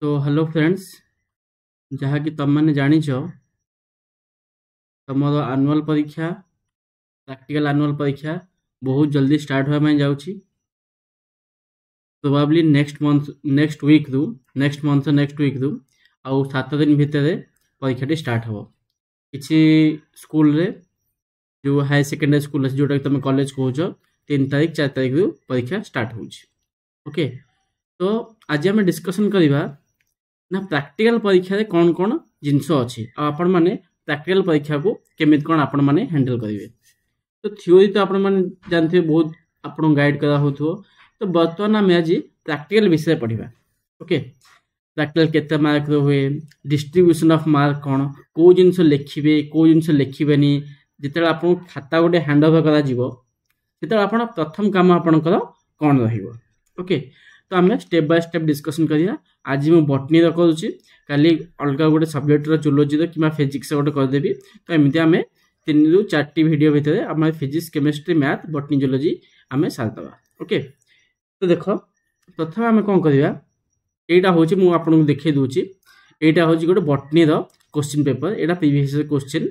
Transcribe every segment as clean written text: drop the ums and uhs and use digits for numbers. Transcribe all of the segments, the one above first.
तो hello friends, जहाँकि तुम मैंने जानिछ तुमर आनुअल परीक्षा प्रैक्टिकल आनुअल परीक्षा बहुत जल्दी स्टार्ट होगा जाऊँगी। प्रोबाब्ली नेक्स्ट वीक रु आउ 7 दिन भितर परीक्षा स्टार्ट हो किसी स्कूल रे जो हाई सेकेंडरी स्कूल जोटा तुम कॉलेज कौच 3 तारीख 4 तारीख रु परीक्षा स्टार्ट हो। ओके, तो आज आम डिस्कसन करवा ना प्रैक्टिकल परीक्षा रे कौन कौन जिनस अच्छी आपण मैंने प्रैक्टिकल परीक्षा को केमी कौन आपण मैंने हैंडल करेंगे। तो थ्योरी तो आपण मैंने जानते बहुत आपन गाइड करा हो। तो बर्तमान आम आज प्रैक्टिकल विषय पढ़ा। ओके, प्रैक्टिकल केते मार्क हुए, डिस्ट्रीब्यूशन ऑफ मार्क कौन, कौ जिनस लिखे कौ जिनस लिखेनि, जिते आप खाता गोटे हैंड ओवर कर आप प्रथम काम आपणकर कौन रहिबो। ओके, तो आम स्टेप बाय स्टेप डिस्कसन करिया। आज मैं बटनी करुच्ची, काली अलग गोटे सब्जेक्ट जुलोजी कि फिजिक्स गोटे करदेवी। तो एमती आम 3 ରୁ 4 वीडियो भितर आम फिजिक्स केमिस्ट्री मैथ बटनी जुलोजी आम सारिदे। ओके, तो देख प्रथम आम कौन करवा, यहाँ हूँ मुझे देखी दूसरी, यहाँ हूँ गोटे बटनी क्वेश्चन पेपर। यहाँ प्रीवियस क्वेश्चन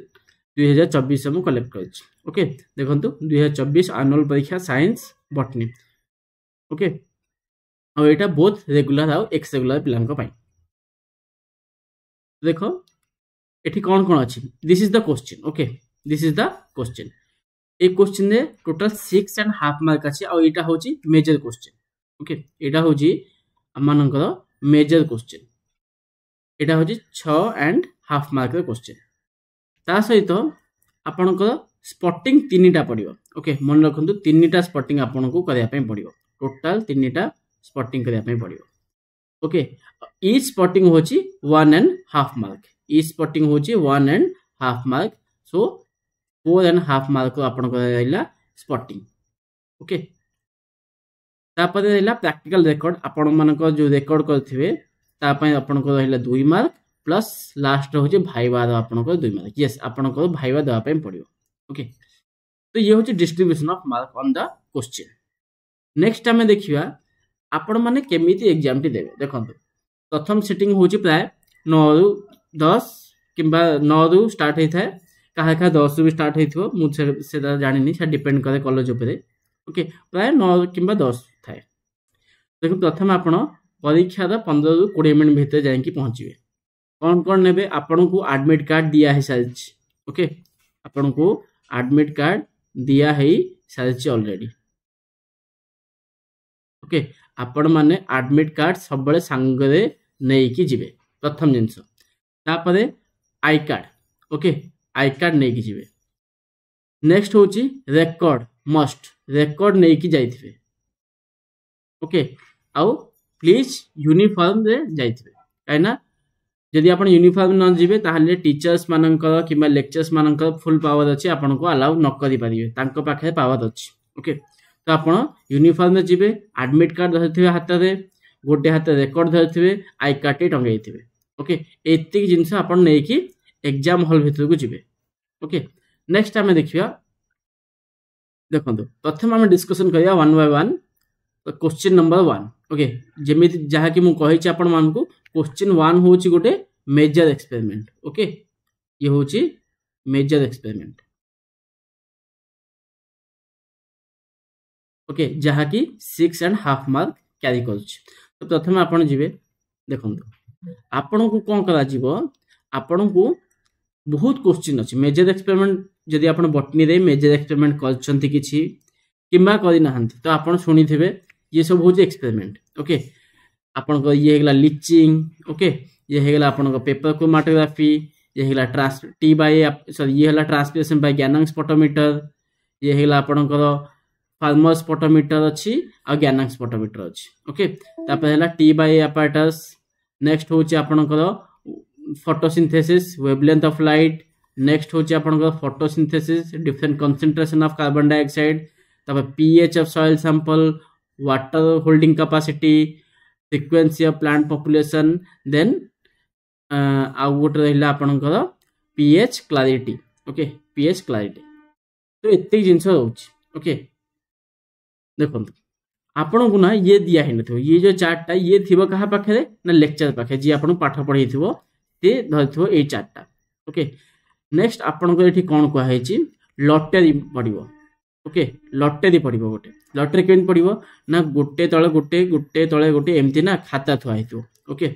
2024 मुझे कलेक्ट कर। ओके, देखो 2024 आनुअल परीक्षा साइंस बटनी। ओके, और यहाँ बहुत रेगुलर आउ एक्स रेगुलर पिला देख ये कौन कौन अच्छी। This is the question. Okay, this is the question. A question रे टोटल 6.5 मार्क अच्छी। और यहाँ हूँ मेजर क्वेश्चन। ओके, यहाँ हूँ आमर मेजर क्वेश्चन। यहाँ हूँ 6.5 मार्क क्वेश्चन। ता सहित आपणकर स्पॉटिंग 3टा पड़ो। ओके, मन रखु 3टा स्पॉटिंग आपन को करने पड़ो। टोटाल 3टा स्पॉटिंग करने पड़ो। ओके, ईच स्पॉटिंग हूँ 1.5 मार्क। ईच स्पॉटिंग हूँ 1.5 मार्क। सो 4.5 मार्क आपन स्पॉटिंग। ओके, तापर रहा प्रैक्टिकल रेकर्ड। आपण मान जो रेकर्ड करेंगे आपंकर रहा 2 मार्क प्लस लास्ट हूँ भाइवा आपंकर 2 मार्क। येस, आपंकर भाइवा देवाई पड़ो। ओके, तो ये हूँ distribution of mark on the question. Next आम देखा आपण मैंने केमी एग्जाम टी देवे। देखो प्रथम सेटिंग हूँ प्राय 9 ରୁ 10 कि 9 ରୁ स्टार्ट होता है। क्या 10 ରୁ भी स्टार्ट हो मुझे जानी से डिपेंड करे कॉलेज उपरे। ओके, प्राय 9 कि 10 थाए। देखो प्रथम आप परीक्षार 15 ରୁ 20 मिनट भितर जाकि पहुँचे। कौन कौन ने आपन को एडमिट कार्ड दिया है सारी। ओके, आपन को एडमिट कार्ड दिया है सारी ऑलरेडी। ओके, आपण माने एडमिट कार्ड सब बड़े सांगरे नहीं कि जिवे। प्रथम जिनस तापरे I card. Okay, I card नहीं कि जिवे। नेक्स्ट हूँ रेकॉर्ड, मस्ट रेकॉर्ड नहीं कि जाइथिबे। ओके, आउ प्लीज यूनिफॉर्म रे जाइथिबे। काइना जदि आपण यूनिफॉर्म न जिवे ताहले टीचर्स मानकर किबा लेक्चर्स मानकर फुल पावर अछि, आपण को अलाउ न करि परिबे। तांको पाखे पावर अछि। ओके, तो आप यूनिफॉर्म में जी एडमिट कार्ड धरते हाथ में, गोटे हाथ रेकर्ड धरते, आई कार्ड टे टंगे थे। ओके, एतिक जिनस आप एग्जाम हॉल भीतर को जी। ओके, नेक्स्ट आम देखा। देखो प्रथम आम डिस्कसन करिया 1 by 1 क्वेश्चन नंबर 1। ओके, जमी जहाँकि मुझे आपण मान को क्वेश्चन 1 हूँ गोटे मेजर एक्सपेरिमेंट। ओके, ये हूँ मेजर एक्सपेरिमेंट। ओके, जहाँकि 6.5 मार्क कैरी कर। तो प्रथम आपन जी देखो आपण को कौन करा आपण को बहुत क्वेश्चन अच्छी मेजर एक्सपेरिमेंट। जदि आप बटनी रे मेजर एक्सपेरिमेंट करछंती किछि किंबा करि नाहंती तो आपण सुनी थे ये सब हूँ एक्सपेरिमेंट। ओके, आपण को ये हेगला लिचिंग। ओके, ये हेगला आपण को पेपर क्रोमेटोग्राफी, ये हेगला टी बाय सॉरी ये हेगला ट्रांसलेशन बाय गैनंग स्पेक्ट्रोमीटर, ये हेगला आपण को फार्मर स्पेक्ट्रोमीटर अच्छी आ गैनंग स्पेक्ट्रोमीटर अच्छी। ओके, तापर हैला टी बाय एपारेटस। नेक्स्ट हूँ आपणकर photosynthesis, wavelength of light. Next हूँ आपणकर photosynthesis, different concentration of carbon dioxide. तापर pH of soil sample, water holding capacity, frequency of plant population. Then आउ गोटे रहा आपणकर pH clarity. Okay, pH clarity. तो एतिक जिनस रोचे। ओके, देखो आपण को ना ये दिया ही नथिबो ये जो चार्टटा ये थिबो कहा पाखे ना लेक्चर पाखे जी आपण पाठ पढै थिबो ते धरथिबो ए चार्टटा ओके नेक्स्ट आपण को एठी कोन को हेची लॉटरी पडिबो ओके लॉटरी पडिबो गोटे लॉटरी केन पडिबो ना गोटे तळे गोटे एमती ना खाता थुआ हितो ओके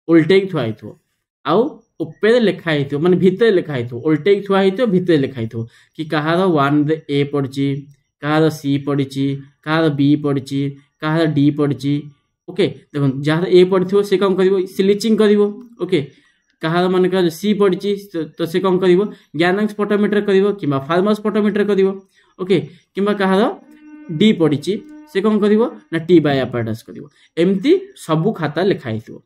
उल्टे थुआ हितो आउ ऊपर लिखा हितो माने भीतर लिखा हितो उल्टे थुआ हितो भीतर लिखा हितो कि कहार 1 रे ए पड़ची कहार सी पड़ची कहार बी पड़ची कहार डी पड़ची ओके देखो जहां ए पड़थिबो से कम करिवो स्लिचिंग करिवो ओके कहार माने का सी पड़ची तो से कम करिवो ज्ञानांश स्पोटोमीटर करिवो किबा फार्मर स्पोटोमीटर करिवो ओके किबा कहार डी पड़ची से कम करिवो ना टी बाय अपैरटस करिवो एम्ति सब खाता लिखा हितो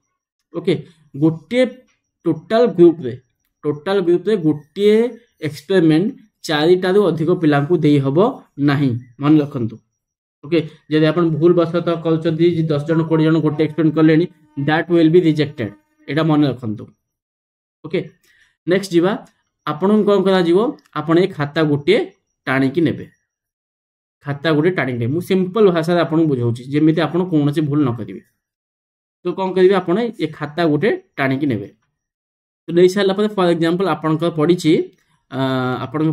ओके गोटे टोटल ग्रुप रे गोटे एक्सपेरिमेंट 4 रु अधिक पिला को देई हबो नाही मन रखंतु ओके जदि आपण भूल बसत कहउछंती 10 जन 20 जन गोटे एक्सपेरिमेंट करलेनी दैट विल बी रिजेक्टेड एटा मन रखंतु ओके नेक्स्ट जीवा आपण कोन करा जीवो आपण ए खाता गोटे टाणी की नेबे खाता गोटे टाणी ने मु सिंपल भाषा रे आपण बुझाउची जेमिति आपण कोनोसी भूल न करिवे तो कोन करिवे आपण ए खाता गोटे टाणी की नेबे तो नहीं सारा पर फॉर एग्जांपल आपण को पढिची आपण को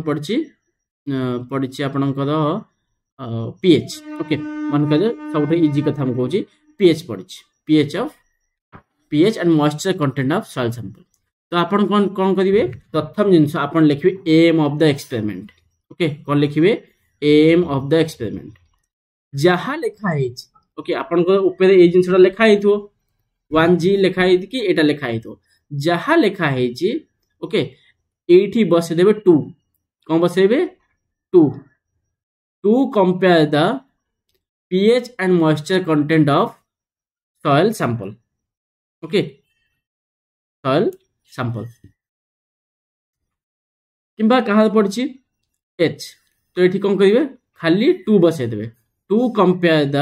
पढिची आपण को पीएच ओके मन का सबसे इजी कथा हम कहूची पीएच पढिची pH and moisture content of soil sample तो आपण कोन करिवे प्रथम जिंस आपण लिखिबे aim of the experiment okay कोन लिखिबे एम ऑफ द एक्सपेरिमेंट जहा लिखा हेछि ओके आपण को ऊपर ए जिंसटा लिखा हेथो 1G लिखा हेति कि एटा लिखा हेथो जहा लिखा हेछि ओके एठी बसे देबे 2 कोन बसेबे 2 compare the pH and moisture content of soil sample okay soil sample किंबा कहा पड़छि H तो एठी कोन करिवे खाली 2 बसे देबे 2 compare the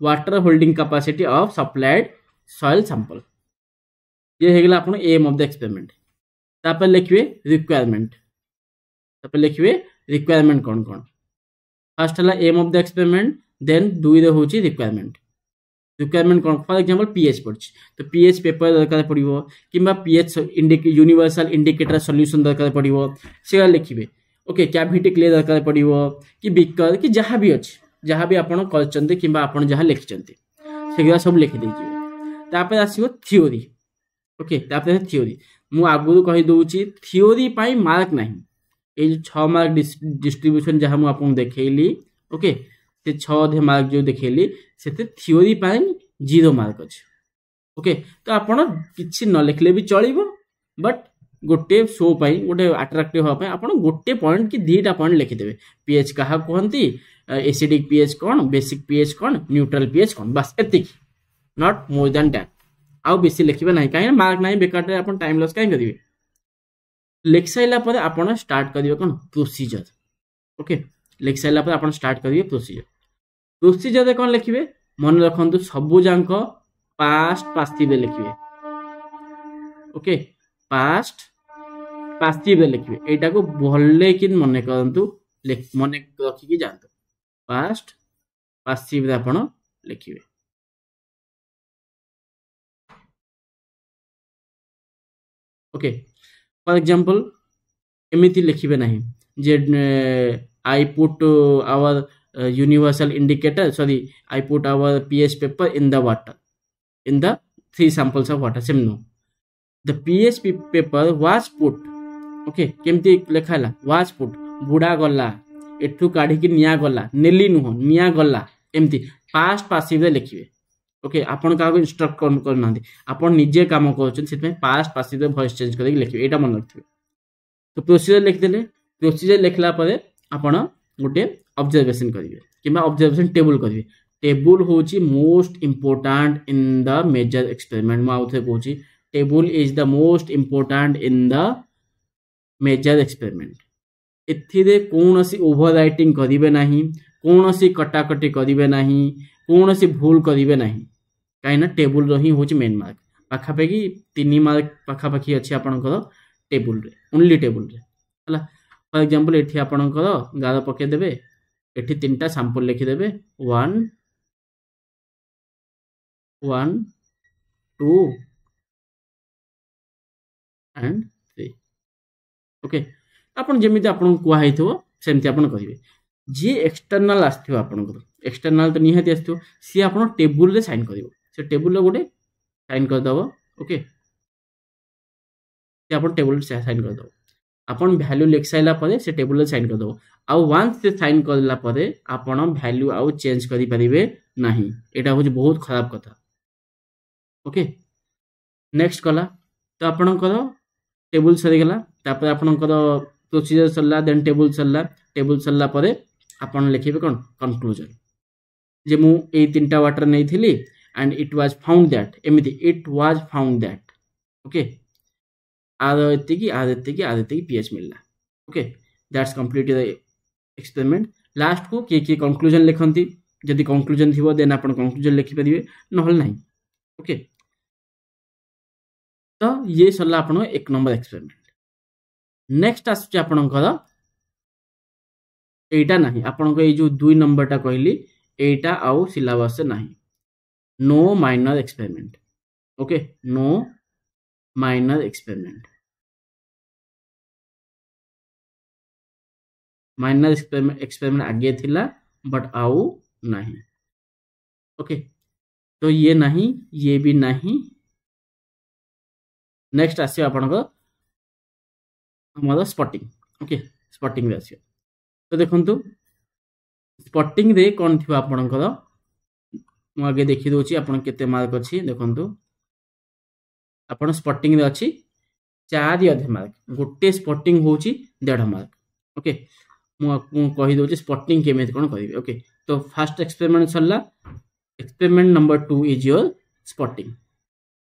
water holding capacity of supplied soil sample ये हेगला आपण एम ऑफ द एक्सपेरिमेंट तापर लिखिवे रिक्वायरमेंट कोन फर्स्ट हला aim of the experiment then दुई रे होची रिक्वायरमेंट कोन फॉर एग्जांपल पीएच पड़छ तो पीएच पेपर दरकार पड़िवो किबा पीएच यूनिवर्सल इंडिकेटर सॉल्यूशन दरकार पड़िवो सेगा लिखिवे ओके कैविटी क्लियर दरकार पड़िवो कि बिकर कि जहां भी अछि जहां भी आपण करचंते किबा आपण जहां लिखचंते सेगा सब लिखि देजिवे तापर आसीबो थ्योरी ओके तापर थ्योरी मु आगुरु कहि दोउची थ्योरी पाई मार्क नाही ए जो 6 मार्क डिस्ट्रीब्यूशन जहां मु आपन देखैली ओके से 6 दे मार्क जो देखैली सेते थ्योरी पाई 0 मार्क अछि ओके तो आपण किछि न लिखले भी चलिबो बट गोटे शो पाई गोटे अट्रैक्टिव हो पाई आपण गोटे पॉइंट कि दीटा पॉइंट लिखि देबे पीएच कहा कहंती एसिडिक पीएच कोन बेसिक पीएच कोन न्यूट्रल पीएच कोन बस एतिक नॉट मोर देन दैट आउ बेसी लिखिबे नाही काहे मार्क नाही बेकार रे आपण टाइम लॉस काहे करिवे लिख साइला पर आपण स्टार्ट करिवे कोन प्रोसीजर ओके लिख साइला पर आपण स्टार्ट करिवे प्रोसीजर रे कोन लिखिबे मन रखंतु सबु जांक पास्ट पास्टिव रे लिखिबे ओके पास्ट पास्टिव रे लिखिबे एटा को भल्ले कि मने करंतु मने रखि कि जानतो पास्ट पास्टिव रे आपण लिखिबे ओके फॉर एग्जांपल एमिति लिखिबे नाही जे I put our universal indicator I put our pH paper in the water in the 3 samples of water same no the pH paper was put okay केमती लेखाला was put बुडा गला एठु काढी कि निया गला नेली नुह निया गला एमती पास्ट पासिव रे लिखिबे ओके आपण का इंस्ट्रक्ट करना आपण निजे काम करछन सेतमे पास्ट पासिव रे वॉइस चेंज करके लिखिबे एटा मन रखिबे तो प्रोसीजर लिख देले प्रोसीजर लिखला परे आपण गोटे ऑब्जर्वेशन करिवे किबा ऑब्जर्वेशन टेबल करिवे टेबल होची most important in the major experiment मा उथे कोची table is the most important in the major experiment एथिरे कोनोसी ओवरराइटिंग करिवे नाही कोनोसी कटाकटी करिवे नाही कोनोसी भूल करिवे नाही काइना टेबल रही होची मेन मार्क पाखा पेगी 3 मार्क पाखा पाखी अछि आपनकर टेबल रे ओनली टेबल रे हला फॉर एग्जांपल एठी आपनकर गार पके देबे एठी 3टा सैंपल लिखि देबे 1 1 2 and 3 ओके आपण जेमिति आपण कुआ हेइथो सेमति आपण करिवे जे एक्सटर्नल आस्थि आपण एक्सटर्नल तो निहाती आस्थि सी आपण टेबुल रे साइन करिवो से टेबुल रे गोटे साइन कर दबो ओके से आपण टेबुल रे साइन कर दबो आपण वैल्यू लिख साइला परे से टेबुल रे साइन कर दबो आ वंस से साइन करला परे आपण वैल्यू आउ चेंज करि परिबे नाही एटा हो बहुत खराब कथा ओके नेक्स्ट कला तो आपण करो टेबुल सरी गला तापर आपनकर प्रोसीजर सरला देन टेबुल सरला परे आपण लिखिबे कोन कंक्लूजन जे मु ए तीनटा वाटर नै थिली and it was found that एमिति it was found that okay Aarti की पीएच मिलला okay that's complete the experiment last को के कंक्लूजन लिखंती जदि कंक्लूजन थिबो देन आपण कंक्लूजन लिखि परिबे नहल नाही ओके तो ये सरला आपण एक नंबर एक्सपेरिमेंट नेक्स्ट आसुची आपणकर एटा नाही आपणको ए जो 2 नंबरटा कहली एटा आउ सिलेबस से नाही no minor experiment okay no minor experiment आगे थिला बट आउ नाही ओके तो ये नहीं ये भी नहीं नेक्स्ट आसी आपणको हमारा स्पॉटिंग ओके स्पॉटिंग रे आसी तो देखंतु स्पॉटिंग रे कोन थिबा आपणकर मु आगे देखि दोची आपण केते मार्क अछि देखंतु आपण स्पॉटिंग रे अछि 4 अधिक मार्क गोटे स्पॉटिंग होची 1.5 मार्क ओके मु कहि दोची स्पॉटिंग केमे कोन करिवे ओके तो फर्स्ट एक्सपेरिमेंट सरला experiment number 2 is your spotting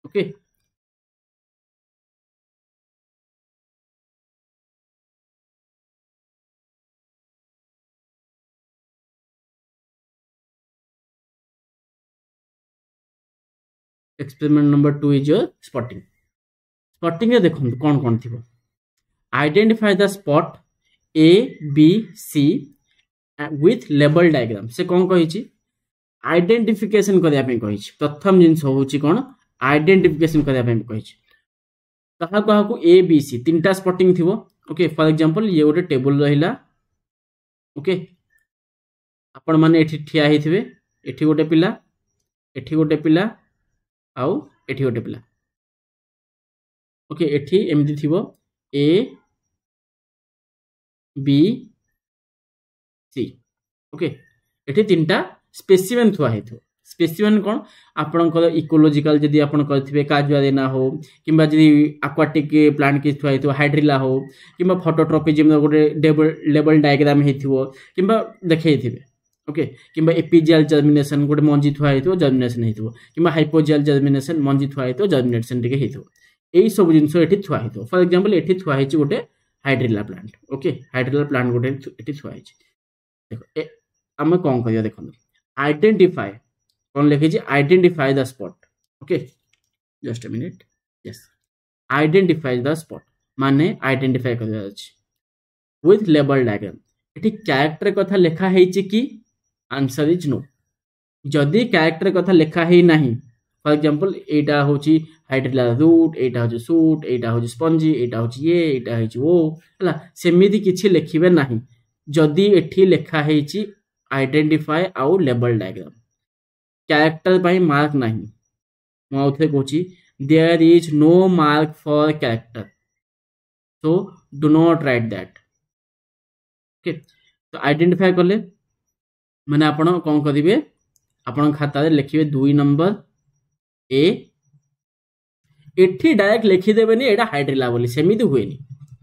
okay experiment number 2 is your spotting रे देखो कौन कौन थी identify the spot A B C with label diagram से कौन कही आइडेंटिफिकेशन करने प्रथम जिनस हूँ कौन आइडेंटिफिकेशन करने ए बी सी 3टा स्पॉटिंग थी ओके फॉर एग्जांपल ये गोटे टेबल रहा ओके आपण माने एठी ठिया हेथिबे एठी गोटे पिला आउ एठी गोटे पिला ओके एठी एमती थिबो ए बी सी ओके एठी 3टा स्पेसिमेन थुआ हेथो स्पेसिमेन कोन आपनकर इकोलॉजिकल जदी आपन करथिबे काजुआरिना हो किबा जदी एक्वाटिक प्लांट के थुआ हेथो हाइड्रिला हो किबा फोटोट्रोपिज्म गोटे लेबल डायग्राम हेथिबो किबा देखैथिबे ओके किबा एपिजियल जर्मिनेशन गोटे मंजी थुआ हेथो जर्मिनेशन हेथो किबा हाइपोजियल जर्मिनेशन मंजी थुआ हेथो जर्मिनेशन टिके हेथो एई सब जिंस एठी थुआ हेथो फॉर एग्जांपल एठी थुआ हेची गोटे hydrilla plant okay hydrilla plant गोटे एठी थुआ हेची देखो हम कोन करिया देखो आइडेंटिफाई कौन लिखी identify the spot okay just a minute yes identify the spot माने आइडेंटिफाई कर विथ लेबल डायग्राम एठी कैरेक्टर कथा लिखा हेची कि आंसर इज नो जदि कैरेक्टर कथा लिखा हे नाही फॉर एग्जांपल एटा होची हाइड्रिला रूट एटा होची सूट एटा होची स्पंजी एटा होची ये एटा होची वो हला सेमिति किछि लिखिबे नाही जदि एठी लिखा हेची आइडेंटिफाई आउ लेबल डायग्राम कैरेक्टर पाई मार्क नहीं मु आउथे कहूची there is no mark for character so do not write that okay तो आइडेंटिफाई करले माने आपण कोन करिवे आपण खाता रे लिखिबे 2 नंबर ए एठी डायरेक्ट लिखि देबेनी एटा हाइड्रिला बोली सेमिति हुएनी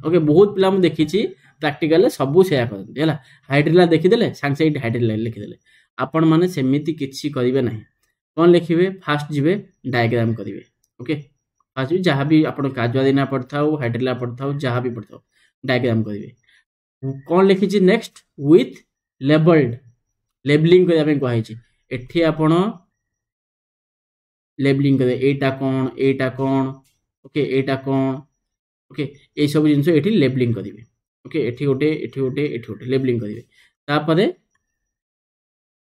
ओके बहुत पिला मु देखिची प्रैक्टिकल सबू सेया करते है हाइड्रिला देखीदे सांगे साइड हाइड्रिला लिखिदे आपण माने सेमिति किछि करिवे नाही कौन लिखिबे फास्ट जिबे डायग्राम करिवे ओके फास्ट जहाँ भी आपण काजुआरिना पड़थाउ हाइड्रिला पड़थाउ जहाँ भी पड़थाउ डायग्राम करिवे कौन लिखिछि नेक्स्ट विथ लेबल्ड लेबलिंग करिया पे कहैछि एठी आपण लेबलिंग करे एटा कोन ओके एटा कोन ओके ए सब जिंस एठी लेबलिंग करिवे ओके एठी गोटे लेबलिंग करिवे तापरे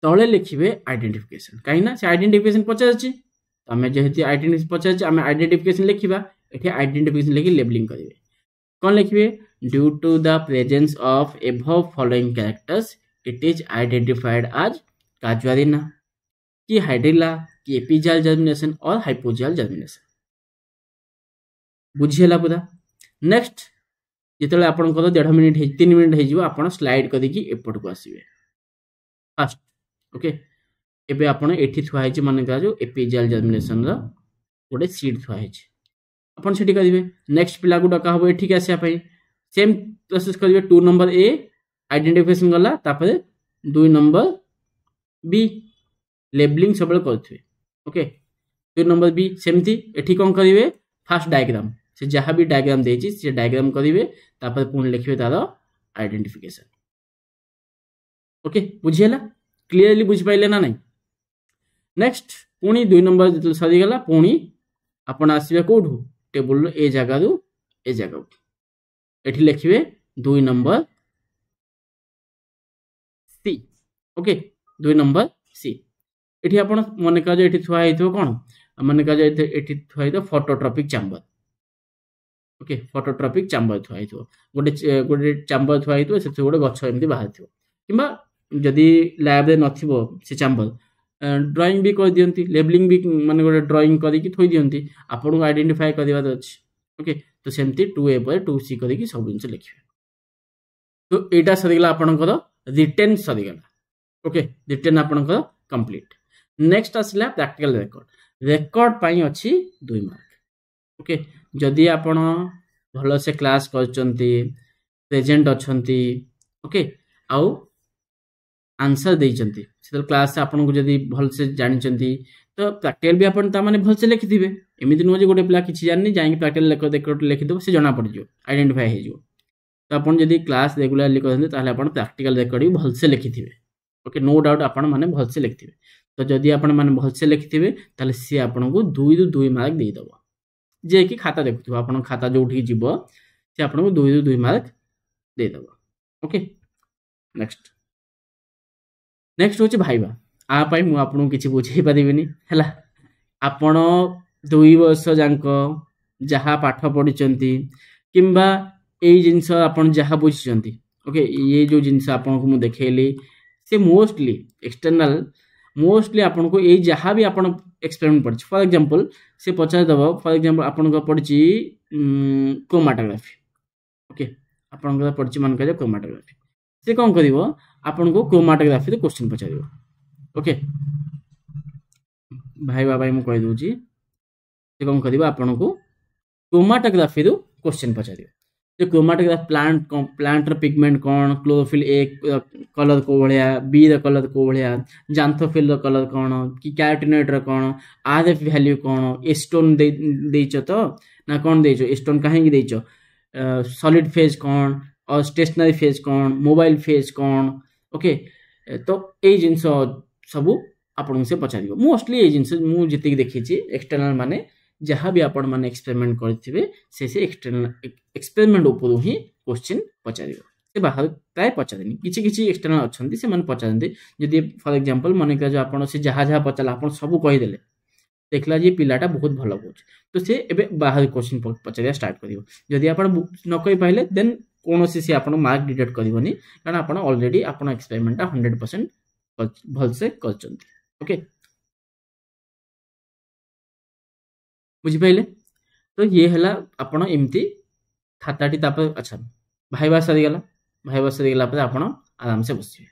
तळे लिखिबे आइडेंटिफिकेशन काई ना से आइडेंटिफिकेशन पचारछि आम जेहेतु आइडेंटिटी पचार आम आइडेंटिफिकेशन लिखा ये आइडेंटिफिकेशन लिखि लेबलिंग करेंगे कौन लिखिए due to the presence of above following characters it is identified आज काजुआरिना कि हाइड्रिला कि एपिजाल जर्मिनेशन और हाइपोजाल जर्मिनेशन बुझीगला पूरा नेक्स्ट जिते आपंकर 1.5 मिनिट 3 मिनिट हो आप स्लाइड करके एपट को आसवे फास्ट ओके एबे आपण एठी थुआई मन जो एपिजाल जर्मिनेशन रो गोटे सीड थुआई आपन सेठी करिवे नेक्स्ट पिला को डका हबो एठी के आसिया पई सेम प्रोसेस करिवे 2 नंबर ए आइडेंटिफिकेशन गला तापर 2 नंबर बी लेबलिंग सब करथुवे ओके 2 नंबर बी सेमती एठी कोन करिवे फास्ट डायग्राम से जहाँ भी डायग्राम देछि से डायग्राम करिवे तापर पुन लिखिवे तार आइडेंटिफिकेशन ओके बुझियला क्लियरली बुझ पाइले ना नहीं नेक्स्ट पुणी 2 नंबर जो सरी गला पुणी आपण आसीबे कोठू टेबल ए जगह ए जगह एठी लिखिवे 2 number C okay 2 number C एठी आपण मन का जो एठी थुआ हेतो कोन मन का जो एठी थुआ हेतो phototropic chamber okay phototropic chamber थुआ हेतो गोटे गोटे चैम्बर थुआ हेतो से गोटे गछ एमती बाहर थियो किबा जदि लैब रे नथिबो से चैम्बर ड्राइंग भी कर दियंती लेबलिंग भी माने गोटे ड्राइंग करिकि थोई दियंती आपन को आइडेंटिफाई करबार अछि ओके तो सेमती 2a पर 2c करिकि सब जिंस लिखिबे तो एटा सरीगला आपनकर रिटेन सरीगला ओके रिटेन आपनकर कंप्लीट नेक्स्ट आसला प्रैक्टिकल रेकॉर्ड पाई अछि 2 मार्क ओके जदि आपण भलो से क्लास करचंती प्रेजेंट अछंती ओके आउ आंसर देइचंती से क्लास से आपन को जदि भल से जानिचंती तो प्रैक्टिकल भी आपन ता माने भल से लिखिथिबे एमिति नो जे गोटे पिला किछि जाननी जाई प्रैक्टिकल रेकॉर्ड लिखि दो से जणा पड़ जो आइडेंटिफाई हे जो तो आपन जदि क्लास रेगुलरली करथि ताले आपन प्रैक्टिकल रेकॉर्ड भी भल से लिखिथिबे ओके नो डाउट आपन माने भल से लिखिथिबे तो जदि आपन माने भल से लिखिथिबे ताले सी आपन को 2 ରୁ 2 मार्क दे दबो जे कि खाता देखुथबो आपन खाता जोठी जिवो से आपन को 2 ରୁ 2 मार्क दे दबो ओके नेक्स्ट नेक्स्ट होची भाईबा आ पाई मु आपन किछि बुझै परिबिनी हला आपन 2 वर्ष जांको जहा पाठ पढिचंती किंबा एई जिंस आपन जहा बुझिचंती ओके ये जो जिंस आपन को मु देखेली से मोस्टली एक्सटर्नल मोस्टली आपन को एई जहा भी आपन एक्सपेरिमेंट पढि फॉर एग्जांपल से पचार दबो फॉर एग्जांपल आपन को पढिची क्रोमैटोग्राफी ओके आपन को पढिची मन करे क्रोमैटोग्राफी से कोन करिवो आपन को क्रोमैटोग्राफी रे क्वेश्चन पचारिवो ओके भाई बाबा मु कहि दोची से कोन करिवो आपन को chromatography row question पचारिवो J chromatograph plant row pigment cone chlorophyll A colour को भलिया बी रो कलर को भलिया जांथोफिल रो कलर कोन कि कैरोटीनॉइड रो कोन आरएफ वैल्यू कोन एस्टोन देइचो तो ना कोन देइचो एस्टोन काहे कि देइचो सॉलिड फेज कोन और स्टेशनरी फेज कोन मोबाइल फेज कोन ओके तो ए जिंस सब आपन से पचारिबो मोस्टली ए जिंस मु जति देखि छी एक्सटर्नल माने जहाँ भी आपण माने एक्सपेरिमेंट करथिबे से एक्सटर्नल एक्सपेरिमेंट ऊपर ही क्वेश्चन पचारिबो से बाहर प्राय पचारेनी किछि किछि एक्सटर्नल अछंती से मन पचारंती जदि फॉर एग्जांपल माने का जो आपण से जहाँ जहाँ पचाला आपण सब कहि देले देखला जे पिलाटा बहुत भलो होछ तो से एबे बाहर क्वेश्चन पचारिया स्टार्ट करिवो जदि आपण न कहि पाइले देन कोनोसी से आपण मार्क डिडक्ट करिवोनी कारण आपण ऑलरेडी आपण एक्सपेरिमेंट 100% भल से करचंती ओके बुझी पाइले तो ये हला आपण एमती खाताटी तापर अच्छा भाईबा सरी गला पर आपण आराम से बसिबे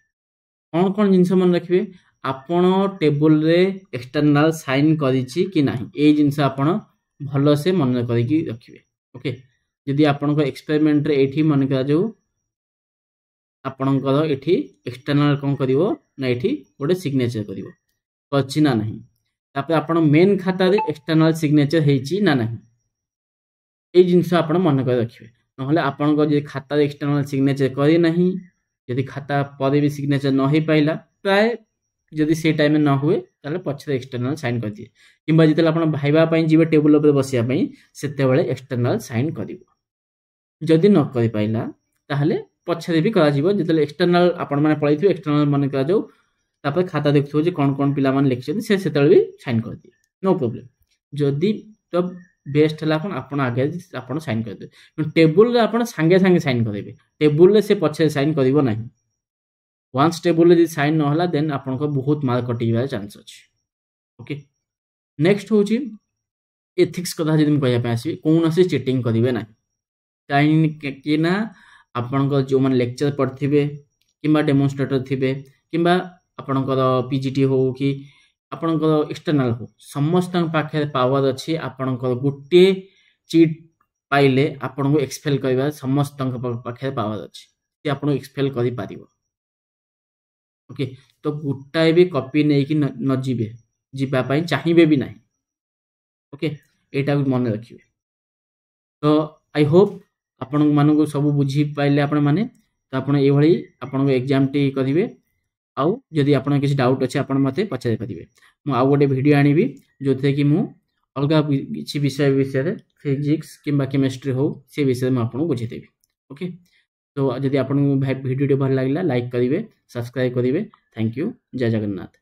कोन कोन जिंस मन रखिबे आपण टेबल रे एक्सटर्नल साइन करिछि कि नाही ए जिंस आपण भलो से मन करिकि रखिबे ओके यदि आपण को एक्सपेरिमेंट रे एठी मन करा जो आपण को एठी एक्सटर्नल कोन करिवो ना एठी गोटे सिग्नेचर करिवो करछि ना नाही तापर आपण मेन खाता रे एक्सटर्नल सिग्नेचर हेछि ना नाही ए जिंस आपण मन कर रखिबे नहले आपण को जे खाता रे एक्सटर्नल सिग्नेचर करि नाही यदि खाता परे भी सिग्नेचर न हे पाइला प्राय जदि से टाइम में न हुए ताले पछरे एक्सटर्नल साइन कर दिए किंबा जिते आपण भाईबा पई जीवे टेबल ऊपर बसिया पई सेते बेले एक्सटर्नल साइन करिवो जदि न करि पाइला ताहले पछरे भी करा जीवो जिते एक्सटर्नल आपण माने पळैथिबो एक्सटर्नल माने करा जाऊ तापर खाता देखथो जे कोन कोन पिला माने लिखछन से सेते भी साइन कर दिए नो प्रॉब्लम जदि तो बेस्ट है आपण आगे आपण साइन कर दे टेबुल रे आपण संगे संगे साइन करेंगे टेबुल रे से पछे साइन करिवो नाही वन्स टेबुल रे साइन न होला देन आपण को बहुत मार्क कटिबार चांस अछि ओके नेक्स्ट होची एथिक्स कथा जदि हम कहया पे आसी कोन से चीटिंग करिवे नाही काहे कि ना आपण को जो मन लेक्चर पढ़थिबे किंबा डेमोन्स्ट्रेटर थिबे किंबा आपण को पीजीटी हो कि आपण को एक्सटर्नल हो समस्त पाखे पावर अछि आपण को गुटे चीट पाइले आपण को एक्सपेल करबा समस्त पाखे पावर अछि कि आपण एक्सपेल करि पारिबो ओके तो गुटाए भी कॉपी नै कि न जीवे जीवा पई चाहिबे भी नाही ओके एटा मन रखिबे तो आई होप आपण मानको सब बुझी पाइले आपण माने तो आपण ए भली आपण एग्जाम टी करिवे आउ जदि आपण किसी डाउट अछि आपण मते पचारे परिबे मु आउ गोटे वीडियो आनिबी जोथे कि मु अलगा किसी विषय रे फिजिक्स किंबा केमिस्ट्री हो से विषय में आपन बुझे देबी ओके तो जदि आपन वीडियो भल लागला लाइक करिवे सब्सक्राइब करिवे थैंक यू जय जगन्नाथ।